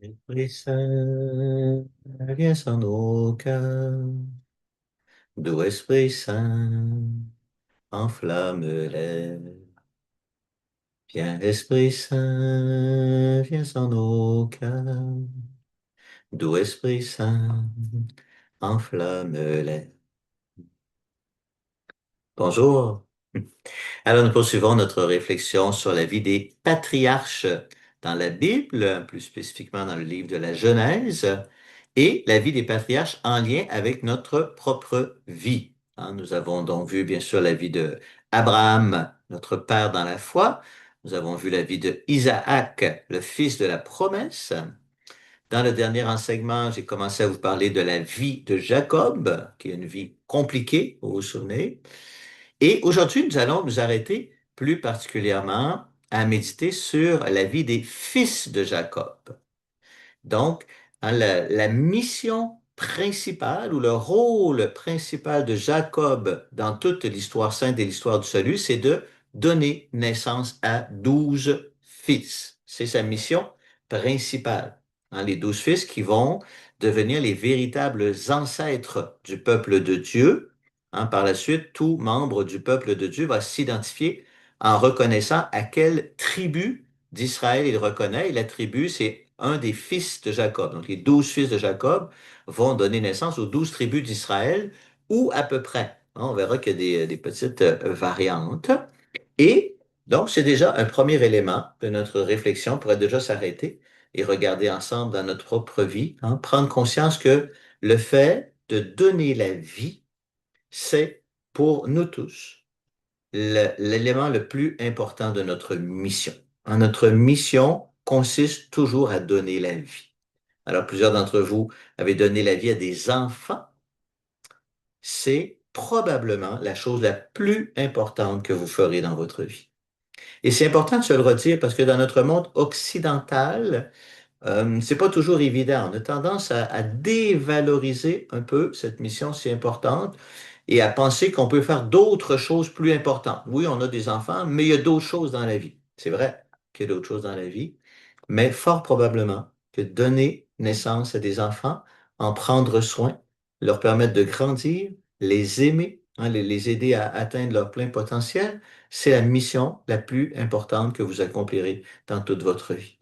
Esprit Saint, viens sans nos cœurs, doux Esprit Saint, enflamme-les. Viens, Esprit Saint, viens sans nos cœurs, doux Esprit Saint, enflamme-les. Bonjour. Alors, nous poursuivons notre réflexion sur la vie des patriarches dans la Bible, plus spécifiquement dans le livre de la Genèse, et la vie des patriarches en lien avec notre propre vie. Hein, nous avons donc vu, bien sûr, la vie de Abraham, notre père dans la foi. Nous avons vu la vie de Isaac, le fils de la promesse. Dans le dernier enseignement, j'ai commencé à vous parler de la vie de Jacob, qui est une vie compliquée, vous vous souvenez. Et aujourd'hui, nous allons nous arrêter plus particulièrement à méditer sur la vie des fils de Jacob. Donc, hein, la mission principale ou le rôle principal de Jacob dans toute l'histoire sainte et l'histoire du salut, c'est de donner naissance à 12 fils. C'est sa mission principale. Hein, les 12 fils qui vont devenir les véritables ancêtres du peuple de Dieu. Hein, par la suite, tout membre du peuple de Dieu va s'identifier en reconnaissant à quelle tribu d'Israël il reconnaît. Et la tribu, c'est un des fils de Jacob. Donc, les 12 fils de Jacob vont donner naissance aux 12 tribus d'Israël, ou à peu près. On verra qu'il y a des petites variantes. Et donc, c'est déjà un premier élément de notre réflexion. On pourrait déjà s'arrêter et regarder ensemble dans notre propre vie, hein, prendre conscience que le fait de donner la vie, c'est pour nous tous l'élément le plus important de notre mission. Notre mission consiste toujours à donner la vie. Alors, plusieurs d'entre vous avez donné la vie à des enfants. C'est probablement la chose la plus importante que vous ferez dans votre vie. Et c'est important de se le redire parce que dans notre monde occidental, c'est pas toujours évident. On a tendance à dévaloriser un peu cette mission si importante et à penser qu'on peut faire d'autres choses plus importantes. Oui, on a des enfants, mais il y a d'autres choses dans la vie. C'est vrai qu'il y a d'autres choses dans la vie, mais fort probablement que donner naissance à des enfants, en prendre soin, leur permettre de grandir, les aimer, hein, les aider à atteindre leur plein potentiel, c'est la mission la plus importante que vous accomplirez dans toute votre vie.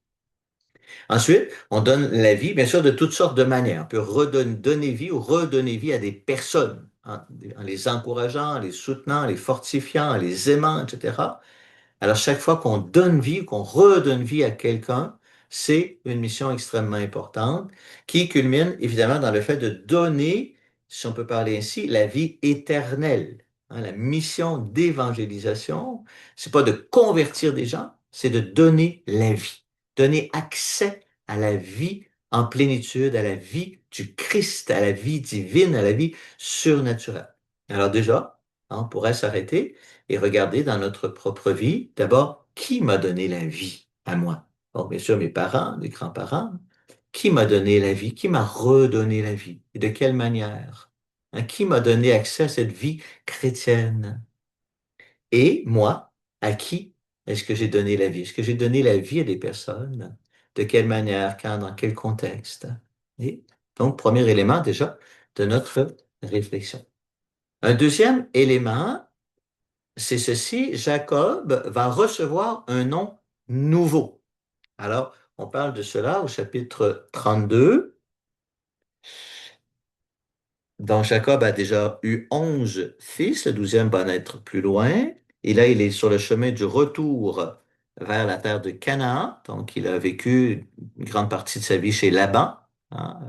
Ensuite, on donne la vie, bien sûr, de toutes sortes de manières. On peut donner vie ou redonner vie à des personnes, hein, en les encourageant, en les soutenant, en les fortifiant, en les aimant, etc. Alors, chaque fois qu'on donne vie, qu'on redonne vie à quelqu'un, c'est une mission extrêmement importante qui culmine évidemment dans le fait de donner, si on peut parler ainsi, la vie éternelle. Hein, la mission d'évangélisation, c'est pas de convertir des gens, c'est de donner la vie, donner accès à la vie en plénitude, à la vie du Christ, à la vie divine, à la vie surnaturelle. Alors déjà, hein, on pourrait s'arrêter et regarder dans notre propre vie, d'abord, qui m'a donné la vie à moi? Bon, bien sûr, mes parents, mes grands-parents. Qui m'a donné la vie? Qui m'a redonné la vie? Et de quelle manière? Hein, qui m'a donné accès à cette vie chrétienne? Et moi, à qui est-ce que j'ai donné la vie? Est-ce que j'ai donné la vie à des personnes? De quelle manière? Quand? Dans quel contexte? Et donc, premier élément déjà de notre réflexion. Un deuxième élément, c'est ceci, Jacob va recevoir un nom nouveau. Alors, on parle de cela au chapitre 32. Donc, Jacob a déjà eu 11 fils, le 12e va naître plus loin. Et là, il est sur le chemin du retour vers la terre de Canaan. Donc, il a vécu une grande partie de sa vie chez Laban, hein,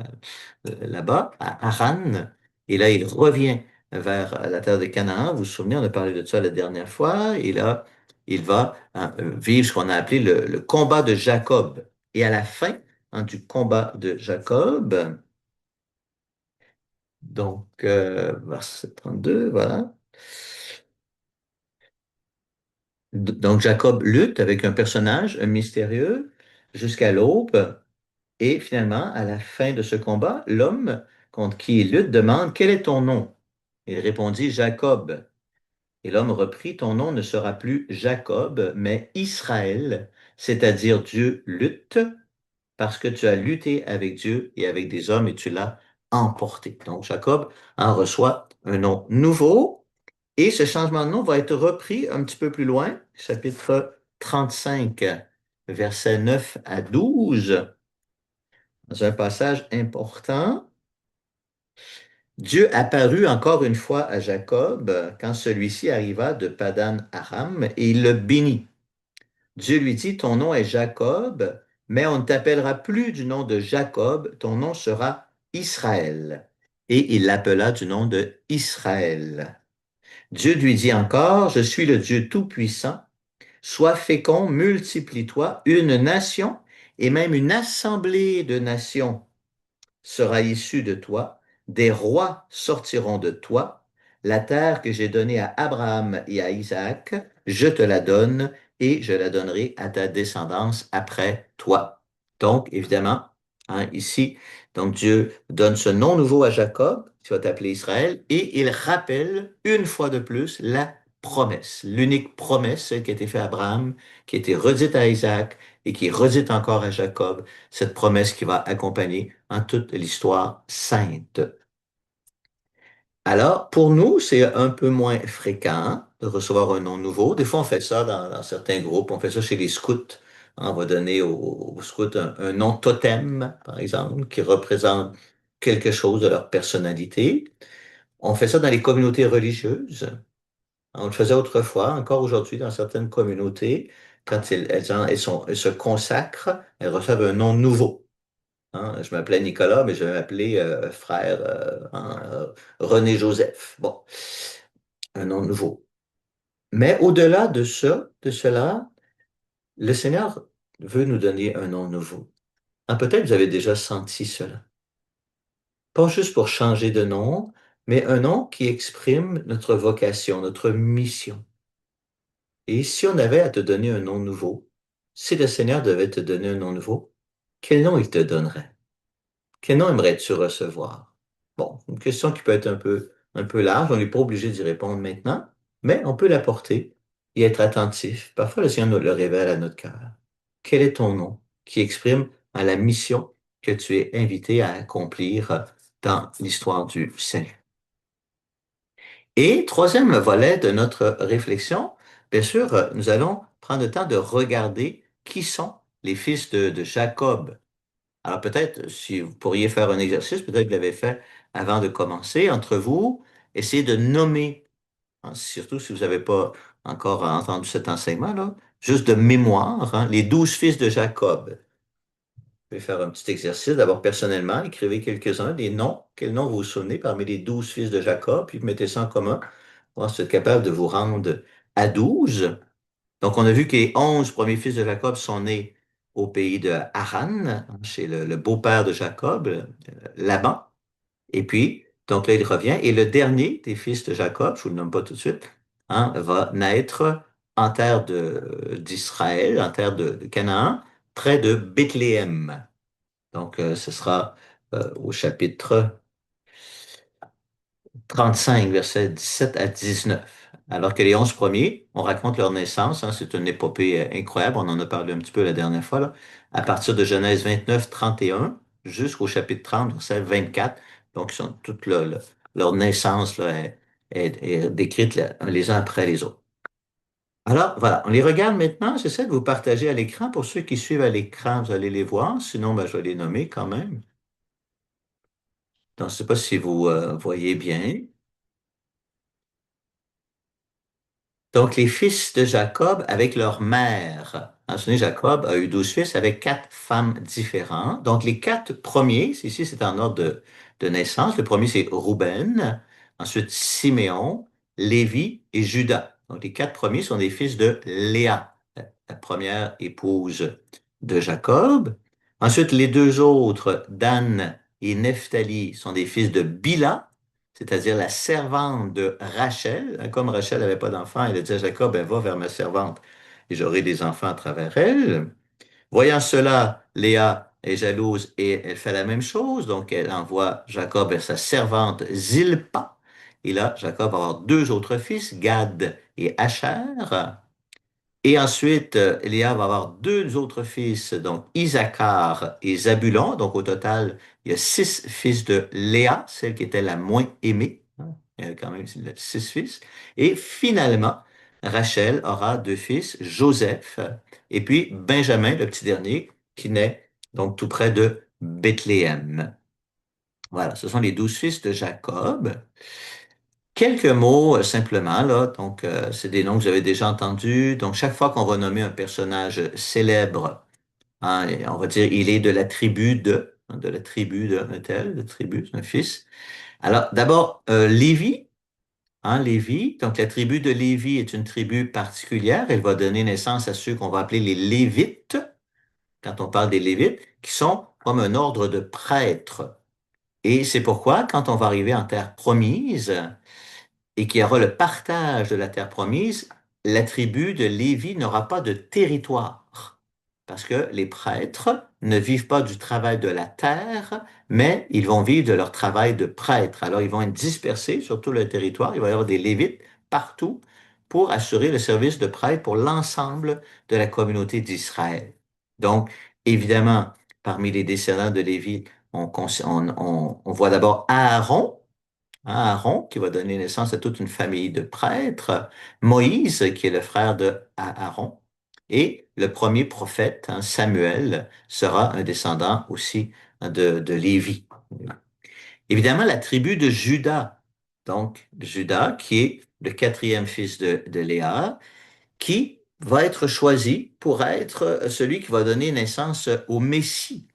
là-bas, à Haran. Et là, il revient vers la terre de Canaan. Vous vous souvenez, on a parlé de ça la dernière fois. Et là, il va hein, vivre ce qu'on a appelé le combat de Jacob. Et à la fin hein, du combat de Jacob, donc verset 32, voilà. Donc Jacob lutte avec un personnage mystérieux jusqu'à l'aube. Et finalement, à la fin de ce combat, l'homme contre qui il lutte demande, quel est ton nom? Il répondit, Jacob. Et l'homme reprit, ton nom ne sera plus Jacob, mais Israël, c'est-à-dire Dieu lutte. parce que tu as lutté avec Dieu et avec des hommes et tu l'as emporté. Donc Jacob en reçoit un nom nouveau et ce changement de nom va être repris un petit peu plus loin, chapitre 35, versets 9 à 12, dans un passage important. Dieu apparut encore une fois à Jacob quand celui-ci arriva de Padan Aram et il le bénit. Dieu lui dit, ton nom est Jacob, mais on ne t'appellera plus du nom de Jacob, ton nom sera Israël. Et il l'appela du nom de Israël. Dieu lui dit encore, je suis le Dieu Tout-Puissant, sois fécond, multiplie-toi, une nation et même une assemblée de nations sera issue de toi, des rois sortiront de toi, la terre que j'ai donnée à Abraham et à Isaac, je te la donne et je la donnerai à ta descendance après toi. Donc, évidemment, ici, donc Dieu donne ce nom nouveau à Jacob, qui va t'appeler Israël, et il rappelle une fois de plus la promesse, l'unique promesse, celle qui a été faite à Abraham, qui a été redite à Isaac et qui est redite encore à Jacob, cette promesse qui va accompagner en toute l'histoire sainte. Alors, pour nous, c'est un peu moins fréquent de recevoir un nom nouveau. Des fois, on fait ça dans certains groupes. On fait ça chez les scouts. On va donner aux scouts un nom totem, par exemple, qui représente quelque chose de leur personnalité. On fait ça dans les communautés religieuses. On le faisait autrefois, encore aujourd'hui, dans certaines communautés. Quand elles se consacrent, elles reçoivent un nom nouveau. Je m'appelais Nicolas, mais je vais m'appeler frère René Joseph. Bon, un nom nouveau. Mais au-delà de ça, de cela, le Seigneur veut nous donner un nom nouveau. Peut-être vous avez déjà senti cela. Pas juste pour changer de nom, mais un nom qui exprime notre vocation, notre mission. Et si on avait à te donner un nom nouveau, si le Seigneur devait te donner un nom nouveau, quel nom il te donnerait? Quel nom aimerais-tu recevoir? Bon, une question qui peut être un peu large, on n'est pas obligé d'y répondre maintenant, mais on peut l'apporter et être attentif. Parfois, le Seigneur nous le révèle à notre cœur. Quel est ton nom qui exprime la mission que tu es invité à accomplir dans l'histoire du salut? Et troisième volet de notre réflexion, bien sûr, nous allons prendre le temps de regarder qui sont les fils de Jacob. Alors peut-être, si vous pourriez faire un exercice, peut-être que vous l'avez fait avant de commencer, entre vous, essayez de nommer, surtout si vous n'avez pas encore entendu cet enseignement-là, juste de mémoire, les 12 fils de Jacob. Vous pouvez faire un petit exercice. D'abord, personnellement, écrivez quelques-uns, des noms, quels noms vous vous souvenez parmi les 12 fils de Jacob, puis mettez ça en commun. Voir si vous êtes capable de vous rendre à 12. Donc, on a vu que les 11 premiers fils de Jacob sont nés au pays de Haran, chez le beau-père de Jacob, Laban. Et puis, donc là, il revient. Et le dernier des fils de Jacob, je vous le nomme pas tout de suite, va naître en terre d'Israël, en terre de Canaan, près de Bethléem. Donc, ce sera au chapitre 35, versets 17 à 19. Alors que les 11 premiers, on raconte leur naissance, c'est une épopée incroyable, on en a parlé un petit peu la dernière fois, là, à partir de Genèse 29, 31 jusqu'au chapitre 30, verset 24. Donc, ils sont toute leur naissance là, est décrite là, les uns après les autres. Alors, voilà, on les regarde maintenant. J'essaie de vous partager à l'écran. Pour ceux qui suivent à l'écran, vous allez les voir. Sinon, ben, je vais les nommer quand même. Donc, je ne sais pas si vous voyez bien. Donc, les fils de Jacob avec leur mère. Vous souvenez, Jacob a eu 12 fils avec 4 femmes différentes. Donc, les 4 premiers, ici c'est en ordre de naissance. Le premier, c'est Rouben, ensuite Siméon, Lévi et Juda. Donc, les 4 premiers sont des fils de Léa, la première épouse de Jacob. Ensuite, les 2 autres, Dan et Nephtali, sont des fils de Bila, c'est-à-dire la servante de Rachel. Comme Rachel n'avait pas d'enfant, elle a dit à Jacob, ben, va vers ma servante et j'aurai des enfants à travers elle. Voyant cela, Léa est jalouse et elle fait la même chose. Donc, elle envoie Jacob vers sa servante Zilpa. Et là, Jacob va avoir 2 autres fils, Gad et Asher. Et ensuite, Léa va avoir deux autres fils, donc Isaacar et Zabulon. Donc au total, il y a six fils de Léa, celle qui était la moins aimée. Hein. Il y a quand même six fils. Et finalement, Rachel aura deux fils, Joseph et puis Benjamin, le petit dernier, qui naît donc tout près de Bethléem. Voilà, ce sont les 12 fils de Jacob. Quelques mots simplement, là. Donc, c'est des noms que vous avez déjà entendus. Donc, chaque fois qu'on va nommer un personnage célèbre, hein, et on va dire il est de la tribu de la tribu d'un tel, de tribu, c'est un fils. Alors, d'abord, Lévi, hein, Lévi. Donc, la tribu de Lévi est une tribu particulière. Elle va donner naissance à ceux qu'on va appeler les Lévites, quand on parle des Lévites, qui sont comme un ordre de prêtres. Et c'est pourquoi, quand on va arriver en terre promise, et qu'il y aura le partage de la terre promise, la tribu de Lévi n'aura pas de territoire. Parce que les prêtres ne vivent pas du travail de la terre, mais ils vont vivre de leur travail de prêtre. Alors ils vont être dispersés sur tout le territoire. Il va y avoir des Lévites partout pour assurer le service de prêtre pour l'ensemble de la communauté d'Israël. Donc, évidemment, parmi les descendants de Lévi, on voit d'abord Aaron, hein, Aaron, qui va donner naissance à toute une famille de prêtres, Moïse, qui est le frère de Aaron, et le premier prophète, hein, Samuel, sera un descendant aussi hein, de Lévi. Évidemment, la tribu de Juda, donc Juda, qui est le quatrième fils de Léa, qui va être choisi pour être celui qui va donner naissance au Messie,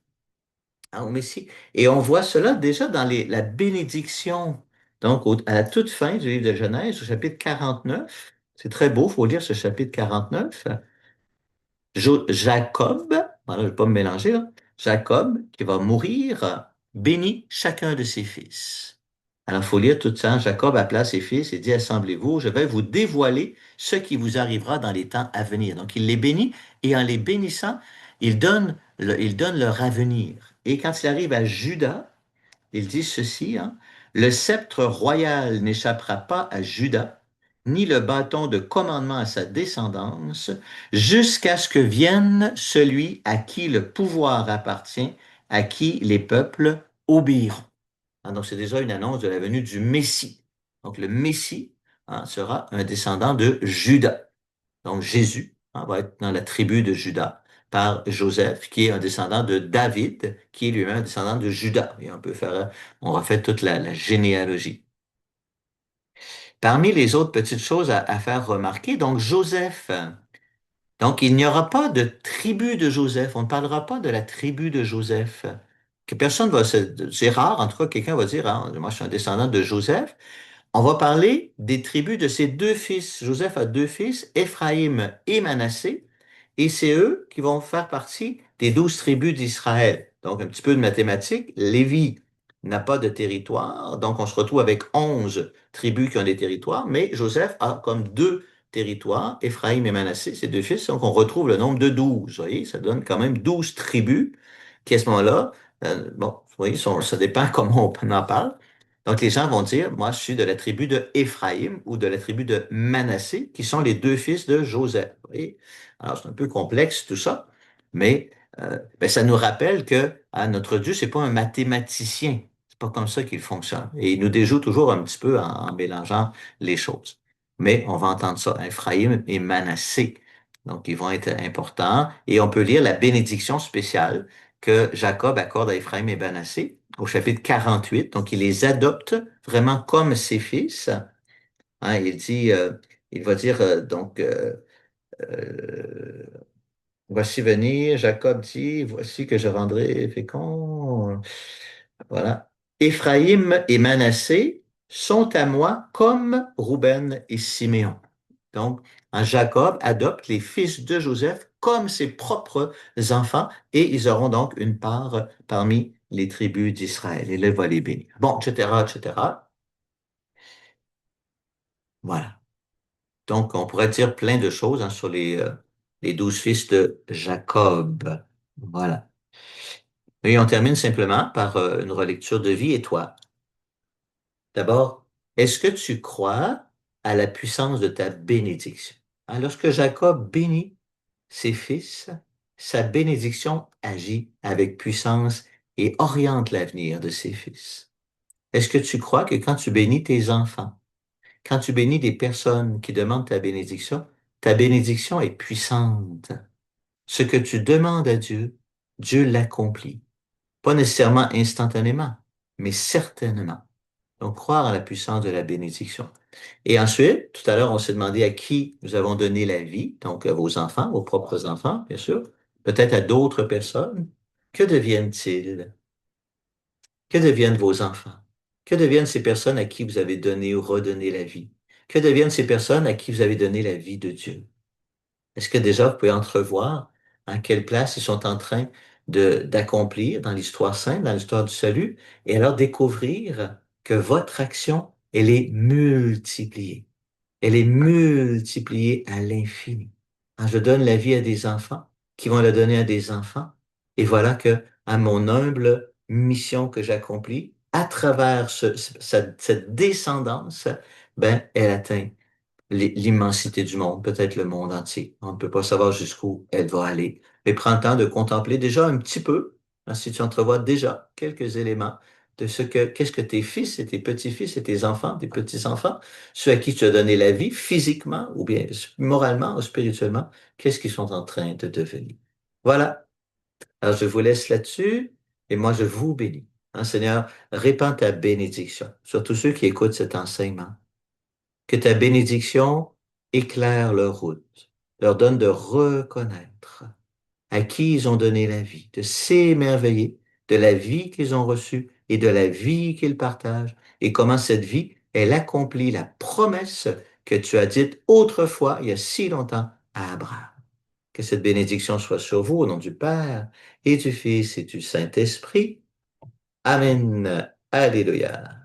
hein, au Messie. Et on voit cela déjà dans la bénédiction. Donc, à la toute fin du livre de Genèse, au chapitre 49, c'est très beau, il faut lire ce chapitre 49. Jacob, voilà, je ne vais pas me mélanger, là. Jacob, qui va mourir, bénit chacun de ses fils. Alors, il faut lire tout ça. Jacob appela ses fils et dit, assemblez-vous, je vais vous dévoiler ce qui vous arrivera dans les temps à venir. Donc, il les bénit et en les bénissant, il donne leur avenir. Et quand il arrive à Juda, il dit ceci, hein, le sceptre royal n'échappera pas à Juda, ni le bâton de commandement à sa descendance, jusqu'à ce que vienne celui à qui le pouvoir appartient, à qui les peuples obéiront. Ah, donc, c'est déjà une annonce de la venue du Messie. Donc, le Messie hein, sera un descendant de Juda. Donc, Jésus hein, va être dans la tribu de Juda par Joseph, qui est un descendant de David, qui est lui-même un descendant de Juda. Et on refait toute la généalogie. Parmi les autres petites choses à faire remarquer, donc Joseph, donc il n'y aura pas de tribu de Joseph, on ne parlera pas de la tribu de Joseph. Que personne va c'est rare, en tout cas, quelqu'un va dire, hein, moi je suis un descendant de Joseph. On va parler des tribus de ses deux fils. Joseph a deux fils, Éphraïm et Manassé, et c'est eux qui vont faire partie des 12 tribus d'Israël. Donc, un petit peu de mathématiques. Lévi n'a pas de territoire, donc on se retrouve avec 11 tribus qui ont des territoires, mais Joseph a comme deux territoires, Éphraïm et Manassé, ses deux fils, donc on retrouve le nombre de 12. Vous voyez, ça donne quand même 12 tribus qui, à ce moment-là, bon, vous voyez, ça dépend comment on en parle. Donc, les gens vont dire, moi, je suis de la tribu de Éphraïm ou de la tribu de Manassé, qui sont les deux fils de Joseph. Vous voyez? Alors, c'est un peu complexe tout ça, mais ben, ça nous rappelle que notre Dieu, c'est pas un mathématicien. C'est pas comme ça qu'il fonctionne. Et il nous déjoue toujours un petit peu en mélangeant les choses. Mais on va entendre ça, Éphraïm et Manassé. Donc, ils vont être importants. Et on peut lire la bénédiction spéciale que Jacob accorde à Éphraïm et Manassé au chapitre 48. Donc, il les adopte vraiment comme ses fils. Hein, il va dire, euh, voici venir, Jacob dit, voici que je rendrai fécond. Voilà. Éphraïm et Manassé sont à moi comme Rouben et Siméon. Donc, Jacob adopte les fils de Joseph comme ses propres enfants et ils auront donc une part parmi les tribus d'Israël. Et là, il va les bénir. Bon, etc., etc. Voilà. Donc, on pourrait dire plein de choses hein, sur les 12 fils de Jacob. Voilà. Et on termine simplement par une relecture de vie et toi. D'abord, est-ce que tu crois à la puissance de ta bénédiction? Hein, lorsque Jacob bénit ses fils, sa bénédiction agit avec puissance et oriente l'avenir de ses fils. Est-ce que tu crois que quand tu bénis tes enfants, quand tu bénis des personnes qui demandent ta bénédiction est puissante. Ce que tu demandes à Dieu, Dieu l'accomplit. Pas nécessairement instantanément, mais certainement. Donc, croire à la puissance de la bénédiction. Et ensuite, tout à l'heure, on s'est demandé à qui nous avons donné la vie, donc à vos enfants, vos propres enfants, bien sûr, peut-être à d'autres personnes. Que deviennent-ils? Que deviennent vos enfants? Que deviennent ces personnes à qui vous avez donné ou redonné la vie? Que deviennent ces personnes à qui vous avez donné la vie de Dieu? Est-ce que déjà vous pouvez entrevoir à quelle place ils sont en train d'accomplir dans l'histoire sainte, dans l'histoire du salut, et alors découvrir que votre action, elle est multipliée. Elle est multipliée à l'infini. Quand je donne la vie à des enfants, qui vont la donner à des enfants, et voilà que à mon humble mission que j'accomplis, à travers cette descendance, ben, elle atteint l'immensité du monde, peut-être le monde entier. On ne peut pas savoir jusqu'où elle va aller. Mais prends le temps de contempler déjà un petit peu, hein, si tu entrevois déjà quelques éléments de qu'est-ce que tes fils et tes petits-fils et tes enfants, tes petits-enfants, ceux à qui tu as donné la vie physiquement ou bien moralement ou spirituellement, qu'est-ce qu'ils sont en train de devenir. Voilà. Alors je vous laisse là-dessus et moi je vous bénis. Hein, Seigneur, répands ta bénédiction sur tous ceux qui écoutent cet enseignement. Que ta bénédiction éclaire leur route, leur donne de reconnaître à qui ils ont donné la vie, de s'émerveiller de la vie qu'ils ont reçue et de la vie qu'ils partagent et comment cette vie, elle accomplit la promesse que tu as dite autrefois, il y a si longtemps, à Abraham. Que cette bénédiction soit sur vous au nom du Père et du Fils et du Saint-Esprit. Amen. Alléluia.